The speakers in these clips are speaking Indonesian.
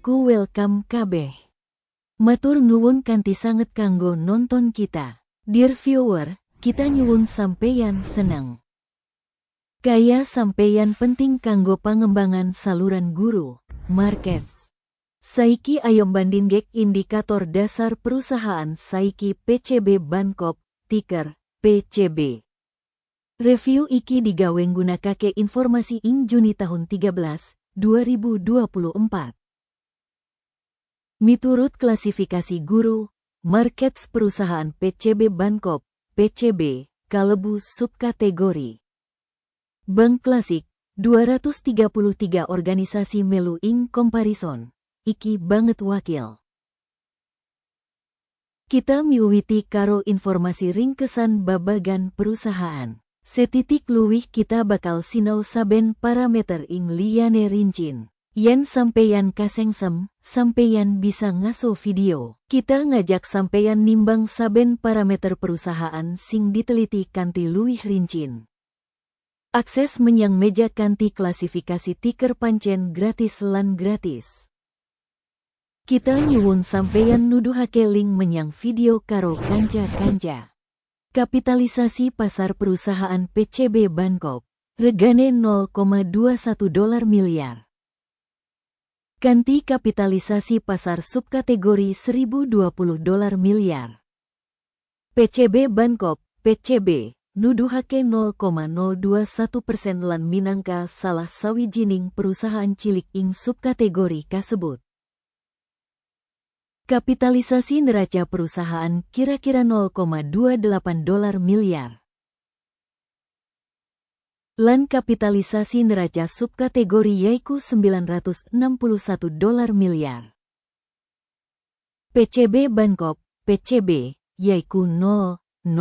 Aku welcome kabeh. Matur nuwun kanthi sanget kanggo nonton kita. Dear viewer, kita nyuwun sampeyan seneng. Kaya sampeyan penting kanggo pangembangan saluran guru, markets. Saiki ayo bandinggek indikator dasar perusahaan saiki PCB Bancorp, ticker PCB. Review iki digawe nggunakake informasi ing Juni tahun 13, 2024. Miturut klasifikasi guru, markets perusahaan PCB Bancorp, PCB, kalebu subkategori Bank Klasik, 233 organisasi melu ing comparison, iki banget wakil. Kita miwiti karo informasi ringkesan babagan perusahaan. Setitik luwih kita bakal sinau saben parameter ing liyane rincin. Yen sampeyan kasengsem, sampeyan bisa ngaso video. Kita ngajak sampeyan nimbang saben parameter perusahaan sing diteliti kanthi luwih rincin. Akses menyang meja kanthi klasifikasi ticker pancen gratis lan gratis. Kita nyuwun sampeyan nuduhake link menyang video karo kanca-kanca. Kapitalisasi pasar perusahaan PCB Bancorp, regane $0,21 miliar. Kanti kapitalisasi pasar subkategori $1.020 miliar. PCB Bancorp, PCB, nuduhake 0,021% lan minangka salah sawijining perusahaan cilik ing subkategori kasebut. Kapitalisasi neraca perusahaan kira-kira $0,28 miliar. Lan kapitalisasi neraca subkategori yaiku $961 miliar. PCB Bancorp, PCB, yaiku $0,029.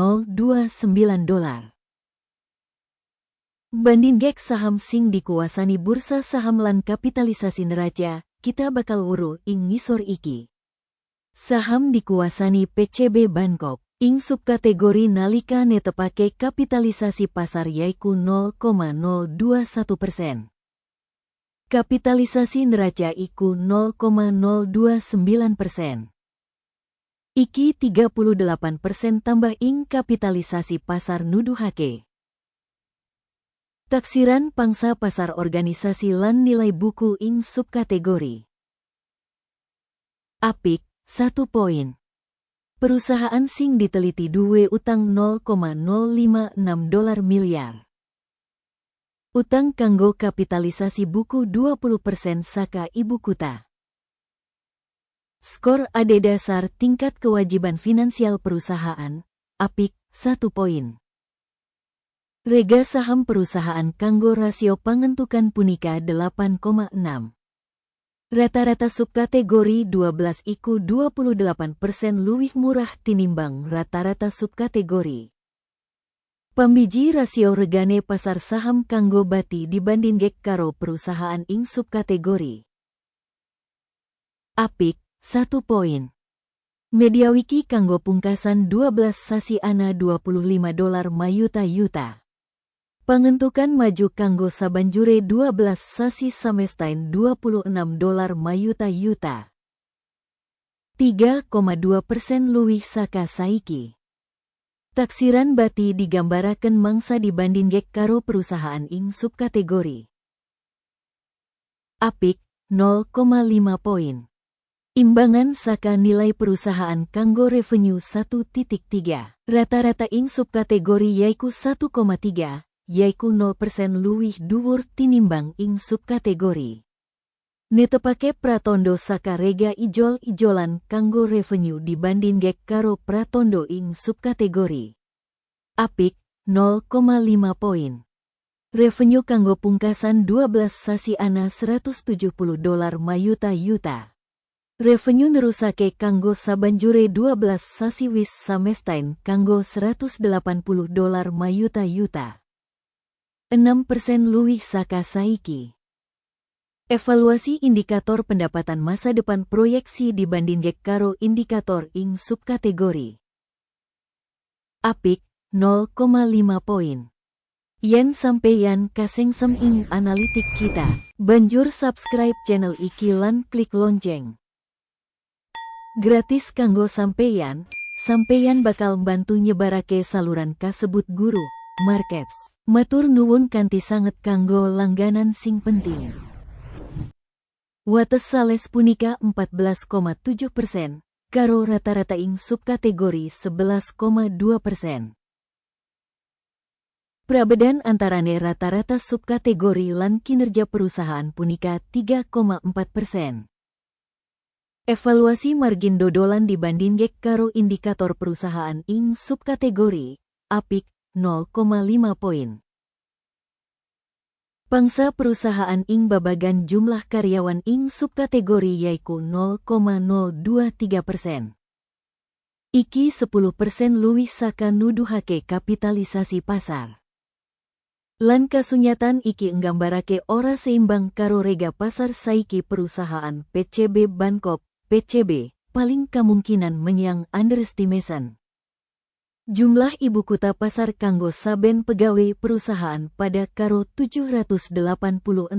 Bandinggek saham sing dikuasani bursa saham lan kapitalisasi neraca, kita bakal wuru ing ngisor iki. Saham dikuasani PCB Bancorp. Ing subkategori nalika netepake kapitalisasi pasar yaiku 0,021%. Kapitalisasi neraca iku 0,029%. Iki 38% tambah ing kapitalisasi pasar nuduhake. Taksiran pangsa pasar organisasi lan nilai buku ing subkategori. Apik, 1 poin. Perusahaan sing diteliti duwe utang $0,056 miliar. Utang kanggo kapitalisasi buku 20% saka ibu kota. Skor adedasar tingkat kewajiban finansial perusahaan, apik, 1 poin. Rega saham perusahaan kanggo rasio pangentukan punika 8,6. Rata-rata subkategori 12 iku 28% luwih murah tinimbang rata-rata subkategori. Pambiji rasio regane pasar saham kanggo bati dibandinggek karo perusahaan ing subkategori. Apik, 1 poin. MediaWiki kanggo pungkasan 12 sasi ana $25 mayuta-yuta. Pangentukan maju kanggo sabanjure 12 sasi samestain $26 mayuta-yuta. 3,2% luwih saka saiki. Taksiran bati digambaraken mangsa dibandinggek karo perusahaan ing subkategori. Apik, 0,5 poin. Imbangan saka nilai perusahaan kanggo revenue 1,3. Rata-rata ing subkategori yaiku 1,3. Yaiku 0% luwih dhuwur tinimbang ing subkategori. Netepake pratondo saka rega ijol-ijolan kanggo revenue dibandinggek karo pratondo ing subkategori. Apik, 0,5 poin. Revenue kanggo pungkasan 12 sasi ana $170 mayuta-yuta. Revenue nerusake kanggo sabanjure 12 sasi wis samestain kanggo $180 mayuta-yuta. 6% luwih saka saiki. Evaluasi indikator pendapatan masa depan proyeksi dibandinggek karo indikator ing subkategori. Apik, 0,5 poin. Yen sampeyan kasengsem ing analitik kita, Banjur subscribe channel iki lan klik lonceng. Gratis kanggo sampeyan bakal bantu nyebarake saluran kasebut guru, markets. Matur nuwun kanthi sanget kanggo langganan sing penting. Wates sales punika 14,7%, karo rata-rata ing subkategori 11,2%. Prabedan antarane rata-rata subkategori lan kinerja perusahaan punika 3,4%. Evaluasi margin dodolan dibandinggek karo indikator perusahaan ing subkategori apik 0,5 poin. Pangsa perusahaan ing babagan jumlah karyawan ing subkategori yaiku 0,023%. Iki 10% luwih saka nuduhake kapitalisasi pasar. Lan kasunyatan iki nggambarake ora seimbang karo rega pasar saiki perusahaan PCB Bancorp, PCB, paling kemungkinan menyang underestimation. Jumlah ibu kota pasar kanggo saben pegawai perusahaan pada karo $786.000.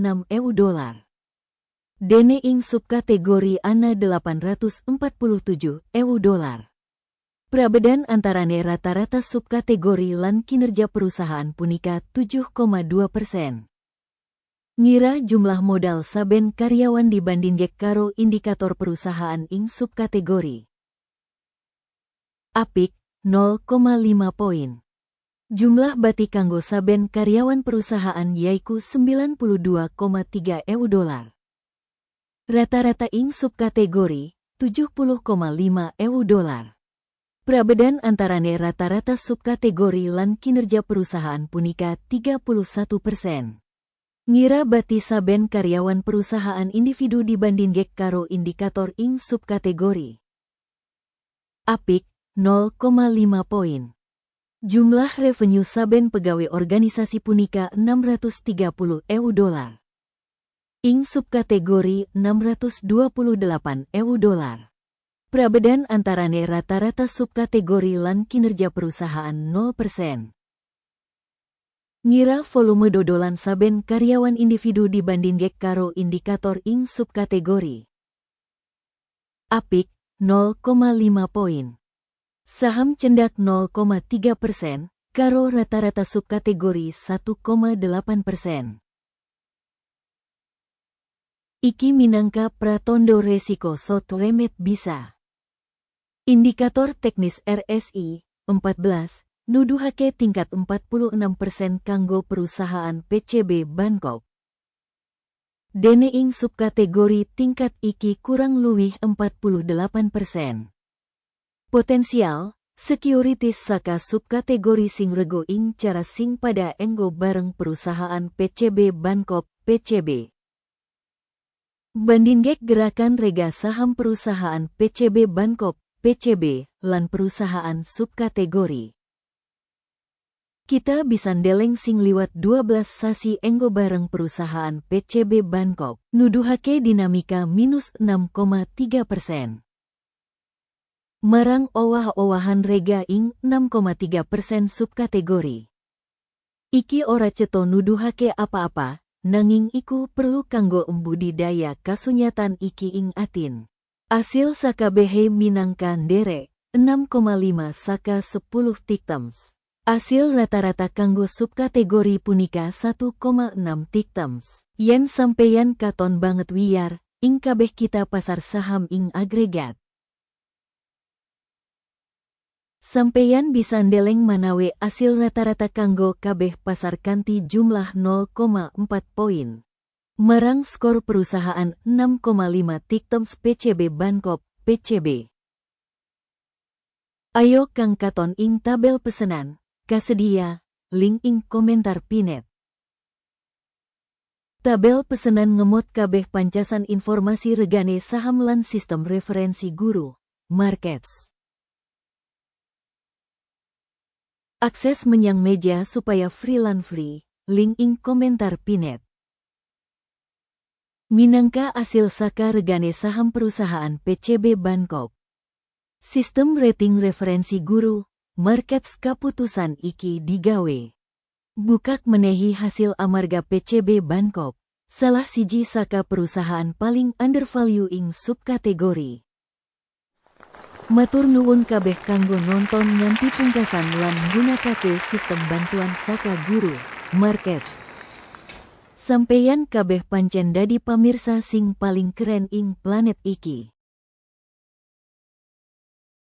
Dene ing subkategori ana $847.000. Prabedan antarane rata-rata subkategori lan kinerja perusahaan punika 7,2%. Ngira jumlah modal saben karyawan dibandinggek karo indikator perusahaan ing subkategori apik 0,5 poin. Jumlah bati kanggo saben karyawan perusahaan yaiku $92,300. Rata-rata ing subkategori $70,500. Prabedan antarane rata-rata subkategori lan kinerja perusahaan punika 31%. Ngira bati saben karyawan perusahaan individu dibandinggek karo indikator ing subkategori apik 0,5 poin. Jumlah revenue saben pegawai organisasi punika $630.000. Ing subkategori $628.000. Prabedan antarane rata-rata subkategori lan kinerja perusahaan 0%. Ngira volume dodolan saben karyawan individu dibandinggek karo indikator ing subkategori apik 0,5 poin. Saham cendak 0,3% karo rata-rata subkategori 1,8%. Iki minangka pratondo resiko sot remet bisa. Indikator teknis RSI 14 nuduhake tingkat 46% kanggo perusahaan PCB Bancorp. Dene ing subkategori tingkat iki kurang luwih 48%. Potensial securities saka subkategori sing rego ing cara sing pada enggo bareng perusahaan PCB Bancorp PCB. Bandinggek gerakan rega saham perusahaan PCB Bancorp PCB, lan perusahaan subkategori. Kita bisa ndeleng sing liwat 12 sasi enggo bareng perusahaan PCB Bancorp, nuduhake dinamika minus 6,3%. Marang owah-owahan rega ing 6,3% subkategori. Iki ora ceto nuduhake apa-apa, nanging iku perlu kanggo embudidaya kasunyatan iki ing atin. Asil sakabehe minangka nderek 6,5 saka 10 tictums. Asil rata-rata kanggo subkategori punika 1,6 tictums. Yen sampeyan katon banget wiyar, ing kabeh kita pasar saham ing agregat. Sampeyan bisa ndeleng manawe asil rata-rata kanggo kabeh pasar kanthi jumlah 0,4 poin. Marang skor perusahaan 6,5 tictums PCB Bancorp, PCB. Ayo kang katon ing tabel pesenan, kasedia, link ing komentar pinet. Tabel pesenan ngemot kabeh pancasan informasi regane saham lan sistem referensi guru, markets. Akses menyang meja supaya free lan free, link ing komentar pinet. Minangka asil saka regane saham perusahaan PCB Bancorp. Sistem rating referensi guru, markets kaputusan iki digawe. Bukak menehi hasil amarga PCB Bancorp, salah siji saka perusahaan paling undervalue ing subkategori. Matur nuwun kabeh kanggo nonton nganti pungkasan lan nggunakake sistem bantuan saka Guru Markets. Sampeyan kabeh pancen dadi pamirsa sing paling keren ing planet iki.